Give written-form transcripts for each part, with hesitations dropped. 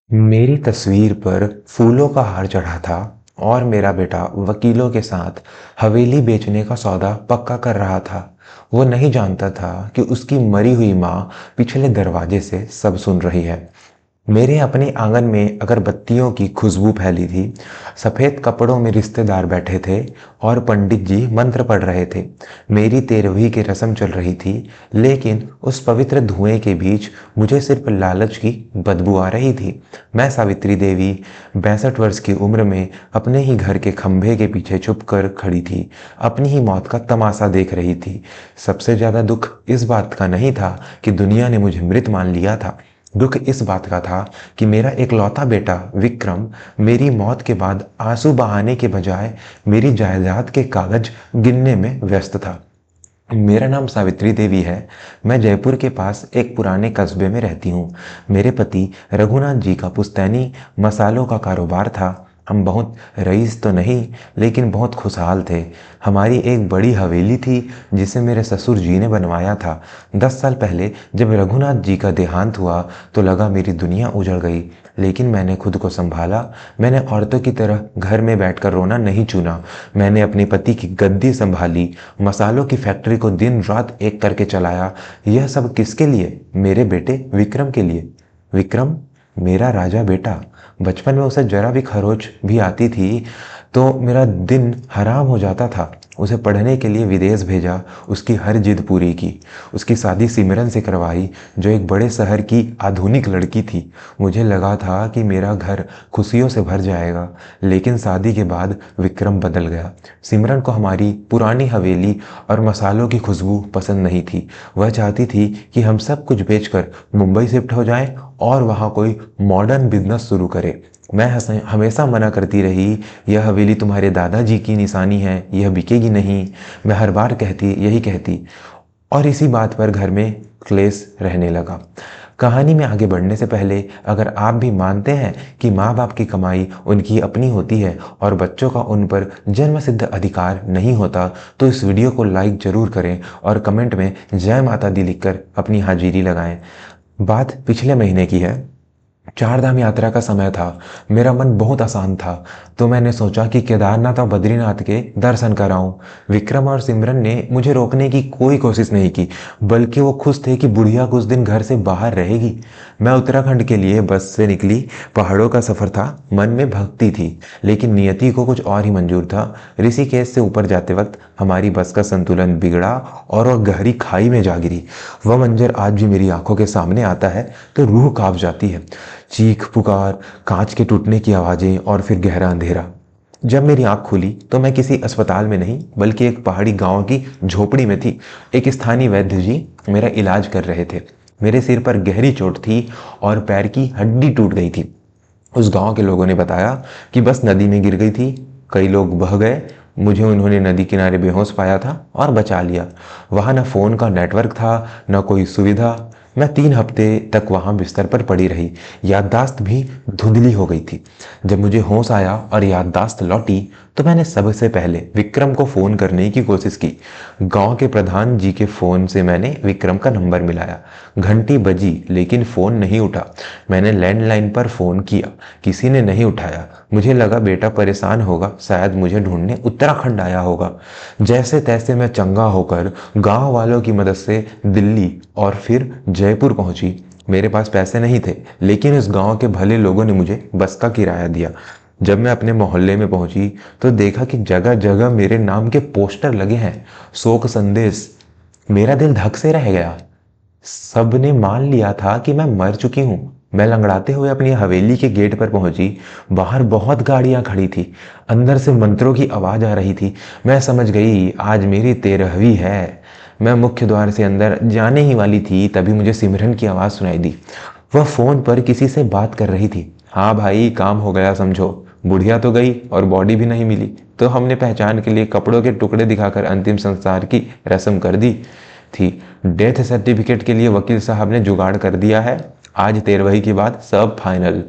मेरी तस्वीर पर फूलों का हार चढ़ा था और मेरा बेटा वकीलों के साथ हवेली बेचने का सौदा पक्का कर रहा था। वो नहीं जानता था कि उसकी मरी हुई माँ पिछले दरवाजे से सब सुन रही है। मेरे अपने आंगन में अगरबत्तियों की खुशबू फैली थी। सफ़ेद कपड़ों में रिश्तेदार बैठे थे और पंडित जी मंत्र पढ़ रहे थे। मेरी 13वीं की रस्म चल रही थी, लेकिन उस पवित्र धुएं के बीच मुझे सिर्फ लालच की बदबू आ रही थी। मैं सावित्री देवी 62 वर्ष की उम्र में अपने ही घर के खंभे के पीछे छुप कर खड़ी थी, अपनी ही मौत का तमाशा देख रही थी। सबसे ज़्यादा दुख इस बात का नहीं था कि दुनिया ने मुझे मृत मान लिया था। दुख इस बात का था कि मेरा एकलौता बेटा विक्रम मेरी मौत के बाद आंसू बहाने के बजाय मेरी जायदाद के कागज गिनने में व्यस्त था। मेरा नाम सावित्री देवी है। मैं जयपुर के पास एक पुराने कस्बे में रहती हूँ। मेरे पति रघुनाथ जी का पुश्तैनी मसालों का कारोबार था। हम बहुत रईस तो नहीं, लेकिन बहुत खुशहाल थे। हमारी एक बड़ी हवेली थी जिसे मेरे ससुर जी ने बनवाया था। 10 साल पहले जब रघुनाथ जी का देहांत हुआ तो लगा मेरी दुनिया उजड़ गई, लेकिन मैंने खुद को संभाला। मैंने औरतों की तरह घर में बैठकर रोना नहीं चुना। मैंने अपने पति की गद्दी संभाली, मसालों की फैक्ट्री को दिन रात एक करके चलाया। यह सब किसके लिए? मेरे बेटे विक्रम के लिए। विक्रम मेरा राजा बेटा। बचपन में उसे जरा भी खरोच भी आती थी तो मेरा दिन हराम हो जाता था। उसे पढ़ने के लिए विदेश भेजा, उसकी हर जिद पूरी की। उसकी शादी सिमरन से करवाई, जो एक बड़े शहर की आधुनिक लड़की थी। मुझे लगा था कि मेरा घर खुशियों से भर जाएगा, लेकिन शादी के बाद विक्रम बदल गया। सिमरन को हमारी पुरानी हवेली और मसालों की खुशबू पसंद नहीं थी। वह चाहती थी कि हम सब कुछ बेचकर मुंबई शिफ्ट हो जाएं और वहाँ कोई मॉडर्न बिजनेस शुरू करे। मैं हमेशा मना करती रही, यह हवेली तुम्हारे दादाजी की निशानी है, यह बिकेगी नहीं। मैं हर बार यही कहती, और इसी बात पर घर में क्लेश रहने लगा। कहानी में आगे बढ़ने से पहले, अगर आप भी मानते हैं कि माँ बाप की कमाई उनकी अपनी होती है और बच्चों का उन पर जन्मसिद्ध अधिकार नहीं होता, तो इस वीडियो को लाइक जरूर करें और कमेंट में जय माता दी लिखकर अपनी हाजिरी लगाएं। बात पिछले महीने की है। चार धाम यात्रा का समय था। मेरा मन बहुत आसान था, तो मैंने सोचा कि केदारनाथ और बद्रीनाथ के दर्शन कराऊं। विक्रम और सिमरन ने मुझे रोकने की कोई कोशिश नहीं की, बल्कि वो खुश थे कि बुढ़िया कुछ दिन घर से बाहर रहेगी। मैं उत्तराखंड के लिए बस से निकली। पहाड़ों का सफर था, मन में भक्ति थी, लेकिन नियति को कुछ और ही मंजूर था। ऋषिकेश से ऊपर जाते वक्त हमारी बस का संतुलन बिगड़ा और वह गहरी खाई में जा गिरी। वह मंजर आज भी मेरी आंखों के सामने आता है तो रूह कांप जाती है। चीख पुकार, कांच के टूटने की आवाजें और फिर गहरा अंधेरा। जब मेरी आंख खुली तो मैं किसी अस्पताल में नहीं, बल्कि एक पहाड़ी गांव की झोपड़ी में थी। एक स्थानीय वैद्य जी मेरा इलाज कर रहे थे। मेरे सिर पर गहरी चोट थी और पैर की हड्डी टूट गई थी। उस गांव के लोगों ने बताया कि बस नदी में गिर गई थी। कई लोग बह गए। मुझे उन्होंने नदी किनारे बेहोश पाया था और बचा लिया। वहां न फोन का नेटवर्क था, न कोई सुविधा। मैं 3 हफ्ते तक वहां बिस्तर पर पड़ी रही। याददाश्त भी धुंधली हो गई थी। जब मुझे होश आया और याददाश्त लौटी तो मैंने सबसे पहले विक्रम को फोन करने की कोशिश की। गांव के प्रधान जी के फोन से मैंने विक्रम का नंबर मिलाया। घंटी बजी, लेकिन फोन नहीं उठा। मैंने लैंडलाइन पर फोन किया, किसी ने नहीं उठाया। मुझे लगा बेटा परेशान होगा, शायद मुझे ढूंढने उत्तराखंड आया होगा। जैसे तैसे मैं चंगा होकर गांव वालों की मदद से दिल्ली और फिर जयपुर पहुंची। मेरे पास पैसे नहीं थे, लेकिन इस गांव के भले लोगों ने मुझे बस का किराया दिया। जब मैं अपने मोहल्ले में पहुंची तो देखा कि जगह जगह मेरे नाम के पोस्टर लगे हैं, शोक संदेश। मेरा दिल धक से रह गया। सबने मान लिया था कि मैं मर चुकी हूं। मैं लंगड़ाते हुए अपनी हवेली के गेट पर पहुंची। बाहर बहुत गाड़ियां खड़ी थी, अंदर से मंत्रों की आवाज आ रही थी। मैं समझ गई, आज मेरी 13वीं है। मैं मुख्य द्वार से अंदर जाने ही वाली थी, तभी मुझे सिमरन की आवाज सुनाई दी। वह फोन पर किसी से बात कर रही थी। हाँ भाई, काम हो गया समझो। बुढ़िया तो गई और बॉडी भी नहीं मिली, तो हमने पहचान के लिए कपड़ों के टुकड़े दिखाकर अंतिम संस्कार की रस्म कर दी थी। डेथ सर्टिफिकेट के लिए वकील साहब ने जुगाड़ कर दिया है। आज 13वीं के बाद सब फाइनल।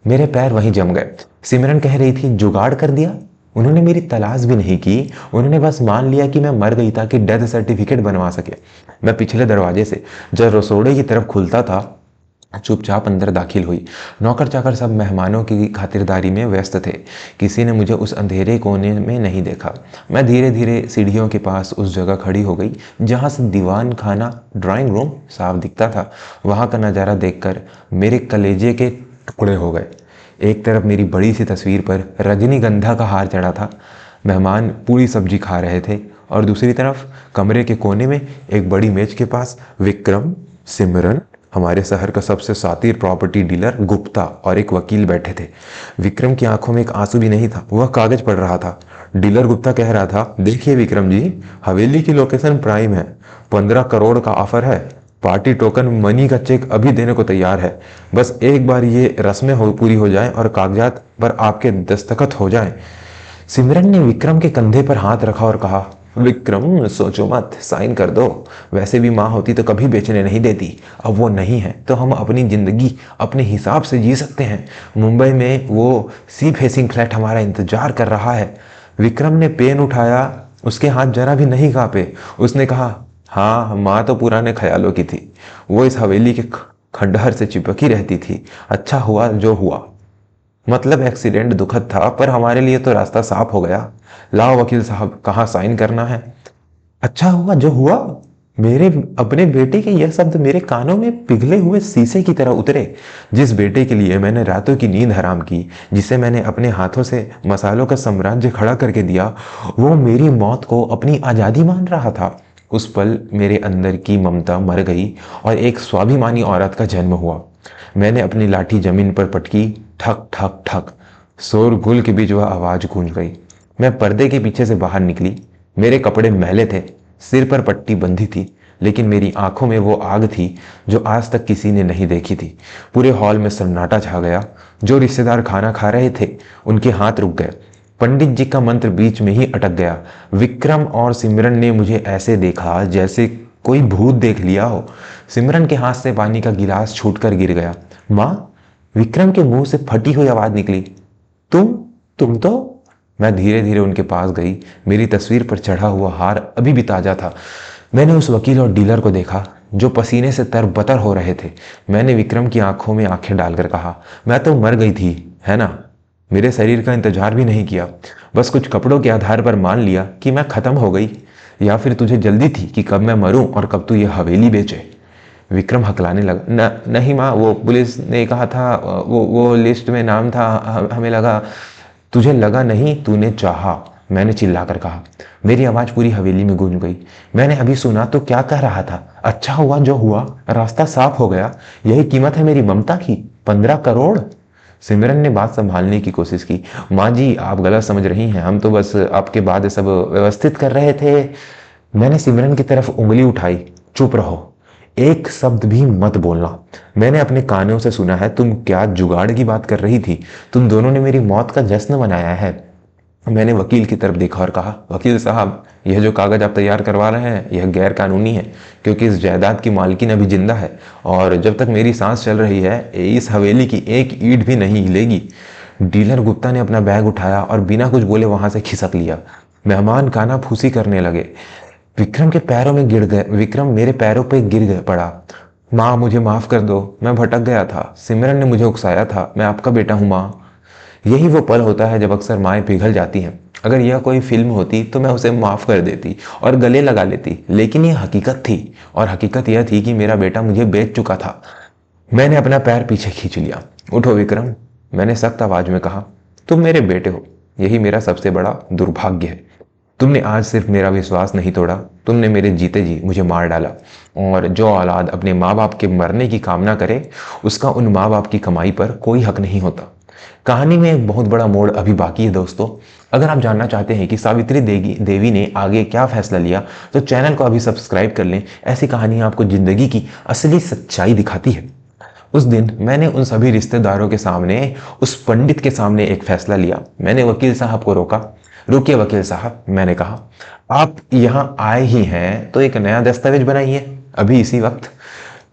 मेरे पैर वहीं जम गए। सिमरन कह रही थी जुगाड़ कर दिया। उन्होंने मेरी तलाश भी नहीं की, उन्होंने बस मान लिया कि मैं मर गई ताकि डेथ सर्टिफिकेट बनवा सके। मैं पिछले दरवाजे से जब रसोड़े की तरफ खुलता था चुपचाप अंदर दाखिल हुई। नौकर चाकर सब मेहमानों की खातिरदारी में व्यस्त थे। किसी ने मुझे उस अंधेरे कोने में नहीं देखा। मैं धीरे धीरे सीढ़ियों के पास उस जगह खड़ी हो गई जहाँ से दीवान खाना ड्राइंग रूम साफ दिखता था। वहाँ का नज़ारा देखकर मेरे कलेजे के टुकड़े हो गए। एक तरफ मेरी बड़ी सी तस्वीर पर रजनीगंधा का हार चढ़ा था, मेहमान पूरी सब्जी खा रहे थे, और दूसरी तरफ कमरे के कोने में एक बड़ी मेज के पास विक्रम, सिमरन, हमारे शहर का सबसे शातिर प्रॉपर्टी डीलर गुप्ता और एक वकील बैठे थे। विक्रम की आंखों में एक आंसू भी नहीं था, वह कागज पढ़ रहा था। डीलर गुप्ता कह रहा था, देखिए विक्रम जी, हवेली की लोकेशन प्राइम है, 15 करोड़ का ऑफर है, पार्टी टोकन मनी का चेक अभी देने को तैयार है, बस एक बार ये रस्में पूरी हो जाएं और कागजात पर आपके दस्तखत हो जाएं। सिमरन ने विक्रम के कंधे पर हाथ रखा और कहा, विक्रम सोचो मत, साइन कर दो। वैसे भी माँ होती तो कभी बेचने नहीं देती, अब वो नहीं है तो हम अपनी जिंदगी अपने हिसाब से जी सकते हैं। मुंबई में वो सी फेसिंग फ्लैट हमारा इंतजार कर रहा है। विक्रम ने पेन उठाया, उसके हाथ जरा भी नहीं कांपे। उसने कहा, हाँ माँ तो पुराने ख्यालों की थी, वो इस हवेली के खंडहर से चिपकी रहती थी। अच्छा हुआ जो हुआ, मतलब एक्सीडेंट दुखद था पर हमारे लिए तो रास्ता साफ हो गया। लाओ वकील साहब, कहाँ साइन करना है। अच्छा हुआ जो हुआ, मेरे अपने बेटे के यह शब्द मेरे कानों में पिघले हुए शीशे की तरह उतरे। जिस बेटे के लिए मैंने रातों की नींद हराम की, जिसे मैंने अपने हाथों से मसालों का साम्राज्य खड़ा करके दिया, वो मेरी मौत को अपनी आज़ादी मान रहा था। उस पल मेरे अंदर की ममता मर गई और एक स्वाभिमानी औरत का जन्म हुआ। मैंने अपनी लाठी जमीन पर पटकी, ठक ठक ठक, शोरगुल के बीच वह आवाज गूंज गई। मैं पर्दे के पीछे से बाहर निकली। मेरे कपड़े मैले थे, सिर पर पट्टी बंधी थी, लेकिन मेरी आंखों में वो आग थी जो आज तक किसी ने नहीं देखी थी। पूरे हॉल में सन्नाटा छा गया। जो रिश्तेदार खाना खा रहे थे उनके हाथ रुक गए। पंडित जी का मंत्र बीच में ही अटक गया। विक्रम और सिमरन ने मुझे ऐसे देखा जैसे कोई भूत देख लिया हो। सिमरन के हाथ से पानी का गिलास छूटकर गिर गया। माँ, विक्रम के मुंह से फटी हुई आवाज निकली, तुम तो। मैं धीरे धीरे उनके पास गई। मेरी तस्वीर पर चढ़ा हुआ हार अभी भी ताजा था। मैंने उस वकील और डीलर को देखा जो पसीने से तरबतर हो रहे थे। मैंने विक्रम की आंखों में आंखें डालकर कहा, मैं तो मर गई थी, है ना? मेरे शरीर का इंतजार भी नहीं किया, बस कुछ कपड़ों के आधार पर मान लिया कि मैं खत्म हो गई। या फिर तुझे जल्दी थी कि कब मैं मरूं और कब तू ये हवेली बेचे? विक्रम हकलाने लगा। नहीं माँ, वो पुलिस ने कहा था, वो लिस्ट में नाम था, हमें लगा। तुझे लगा नहीं, तूने चाहा, मैंने चिल्लाकर कहा। मेरी आवाज पूरी हवेली में गूंज गई। मैंने अभी सुना तो क्या कह रहा था? अच्छा हुआ जो हुआ, रास्ता साफ हो गया, यही कीमत है मेरी ममता की, 15 करोड़। सिमरन ने बात संभालने की कोशिश की। माँ जी, आप गलत समझ रही हैं, हम तो बस आपके बाद सब व्यवस्थित कर रहे थे। मैंने सिमरन की तरफ उंगली उठाई। चुप रहो, एक शब्द भी मत बोलना। मैंने अपने कानों से सुना है, तुम क्या जुगाड़ की बात कर रही थी? तुम दोनों ने मेरी मौत का जश्न मनाया है। मैंने वकील की तरफ देखा और कहा, वकील साहब, यह जो कागज आप तैयार करवा रहे हैं यह गैर कानूनी है, क्योंकि इस जायदाद की मालकिन अभी जिंदा है और जब तक मेरी सांस चल रही है इस हवेली की एक ईंट भी नहीं हिलेगी। डीलर गुप्ता ने अपना बैग उठाया और बिना कुछ बोले वहां से खिसक लिया। मेहमान कानाफूसी करने लगे। विक्रम के पैरों में गिर गए। विक्रम मेरे पैरों पे गिर गए पड़ा। माँ, मुझे माफ कर दो, मैं भटक गया था, सिमरन ने मुझे उकसाया था, मैं आपका बेटा हूँ माँ। यही वो पल होता है जब अक्सर माएँ पिघल जाती हैं। अगर यह कोई फिल्म होती तो मैं उसे माफ कर देती और गले लगा लेती, लेकिन यह हकीकत थी, और हकीकत यह थी कि मेरा बेटा मुझे बेच चुका था। मैंने अपना पैर पीछे खींच लिया। उठो विक्रम, मैंने सख्त आवाज में कहा, तुम मेरे बेटे हो, यही मेरा सबसे बड़ा दुर्भाग्य है। तुमने आज सिर्फ मेरा विश्वास नहीं तोड़ा, तुमने मेरे जीते जी मुझे मार डाला। और जो औलाद अपने माँ बाप के मरने की कामना करे उसका उन माँ बाप की कमाई पर कोई हक नहीं होता। कहानी में एक बहुत बड़ा मोड़ अभी बाकी है दोस्तों। अगर आप जानना चाहते हैं कि सावित्री देवी ने आगे क्या फैसला लिया तो चैनल को अभी सब्सक्राइब कर लें। ऐसी कहानियां आपको जिंदगी की असली सच्चाई दिखाती है। उस दिन मैंने उन सभी रिश्तेदारों के सामने, उस पंडित के सामने एक फैसला लिया। मैंने वकील साहब को रोका। रुकिए वकील साहब, मैंने कहा, आप यहाँ आए ही हैं तो एक नया दस्तावेज बनाइए अभी इसी वक्त।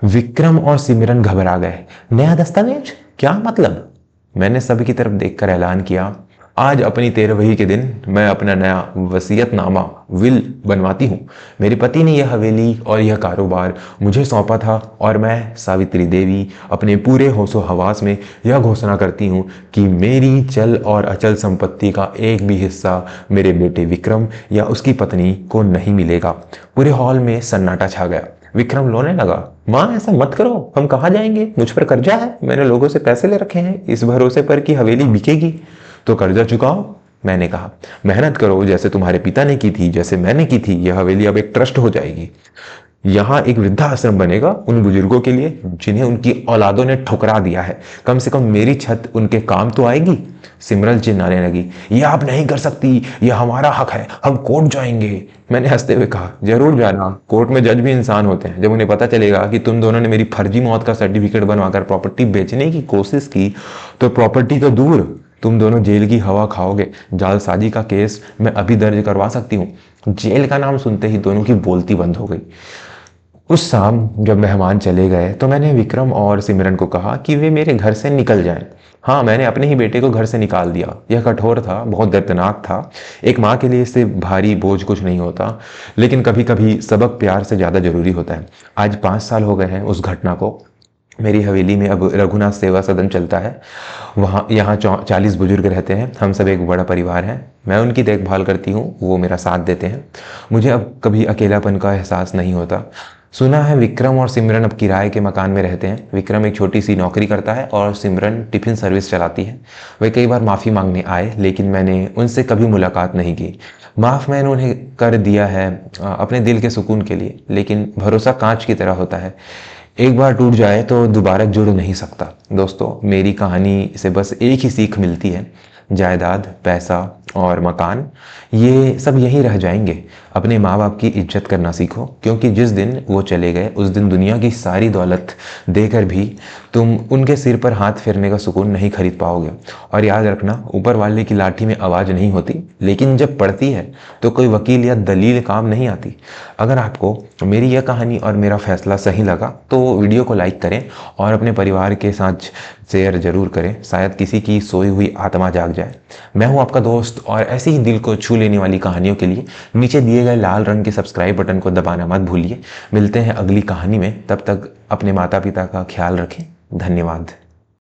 विक्रम और सिमरन घबरा गए। नया दस्तावेज? क्या मतलब? मैंने सभी की तरफ देखकर ऐलान किया, आज अपनी 13वीं के दिन मैं अपना नया वसीयतनामा विल बनवाती हूँ। मेरे पति ने यह हवेली और यह कारोबार मुझे सौंपा था और मैं सावित्री देवी अपने पूरे होशो हवास में यह घोषणा करती हूँ कि मेरी चल और अचल संपत्ति का एक भी हिस्सा मेरे बेटे विक्रम या उसकी पत्नी को नहीं मिलेगा। पूरे हॉल में सन्नाटा छा गया। विक्रम रोने लगा। माँ ऐसा मत करो, हम कहाँ जाएंगे, मुझ पर कर्जा है, मैंने लोगों से पैसे ले रखे हैं इस भरोसे पर कि हवेली बिकेगी। तो कर्जा चुकाओ, मैंने कहा। मेहनत करो जैसे तुम्हारे पिता ने की थी, जैसे मैंने की थी। यह हवेली अब एक ट्रस्ट हो जाएगी। यहाँ एक वृद्धाश्रम बनेगा उन बुजुर्गों के लिए जिन्हें उनकी औलादों ने ठुकरा दिया है। कम से कम मेरी छत उनके काम तो आएगी। सिमरन चिल्लाने लगी, यह आप नहीं कर सकती, यह हमारा हक है, हम कोर्ट जाएंगे। मैंने हंसते हुए कहा, जरूर जाना, कोर्ट में जज भी इंसान होते हैं। जब उन्हें पता चलेगा कि तुम दोनों ने मेरी फर्जी मौत का सर्टिफिकेट बनवाकर प्रॉपर्टी बेचने की कोशिश की तो प्रॉपर्टी तो दूर, तुम दोनों जेल की हवा खाओगे। जालसाजी का केस मैं अभी दर्ज करवा सकती हूँ। जेल का नाम सुनते ही दोनों की बोलती बंद हो गई। उस शाम जब मेहमान चले गए तो मैंने विक्रम और सिमरन को कहा कि वे मेरे घर से निकल जाएं। हाँ, मैंने अपने ही बेटे को घर से निकाल दिया। यह कठोर था, बहुत दर्दनाक था। एक माँ के लिए इससे भारी बोझ कुछ नहीं होता, लेकिन कभी कभी सबक प्यार से ज़्यादा जरूरी होता है। आज 5 साल हो गए हैं उस घटना को। मेरी हवेली में अब रघुनाथ सेवा सदन चलता है। वहाँ यहाँ 40 बुजुर्ग रहते हैं। हम सब एक बड़ा परिवार है। मैं उनकी देखभाल करती हूँ, वो मेरा साथ देते हैं। मुझे अब कभी अकेलापन का एहसास नहीं होता। सुना है विक्रम और सिमरन अब किराए के मकान में रहते हैं। विक्रम एक छोटी सी नौकरी करता है और सिमरन टिफिन सर्विस चलाती है। वे कई बार माफ़ी मांगने आए, लेकिन मैंने उनसे कभी मुलाकात नहीं की। माफ़ मैंने उन्हें कर दिया है अपने दिल के सुकून के लिए, लेकिन भरोसा कांच की तरह होता है, एक बार टूट जाए तो दोबारा जुड़ नहीं सकता। दोस्तों, मेरी कहानी से बस एक ही सीख मिलती है, जायदाद, पैसा और मकान ये सब यहीं रह जाएंगे। अपने माँ बाप की इज्जत करना सीखो, क्योंकि जिस दिन वो चले गए उस दिन दुनिया की सारी दौलत देकर भी तुम उनके सिर पर हाथ फेरने का सुकून नहीं खरीद पाओगे। और याद रखना, ऊपर वाले की लाठी में आवाज़ नहीं होती, लेकिन जब पड़ती है तो कोई वकील या दलील काम नहीं आती। अगर आपको मेरी यह कहानी और मेरा फैसला सही लगा तो वीडियो को लाइक करें और अपने परिवार के साथ शेयर जरूर करें। शायद किसी की सोई हुई आत्मा जाग जाए। मैं हूं आपका दोस्त, और ऐसी ही दिल को छू लेने वाली कहानियों के लिए नीचे दिए गए लाल रंग के सब्सक्राइब बटन को दबाना मत भूलिए। मिलते हैं अगली कहानी में, तब तक अपने माता पिता का ख्याल रखें। धन्यवाद।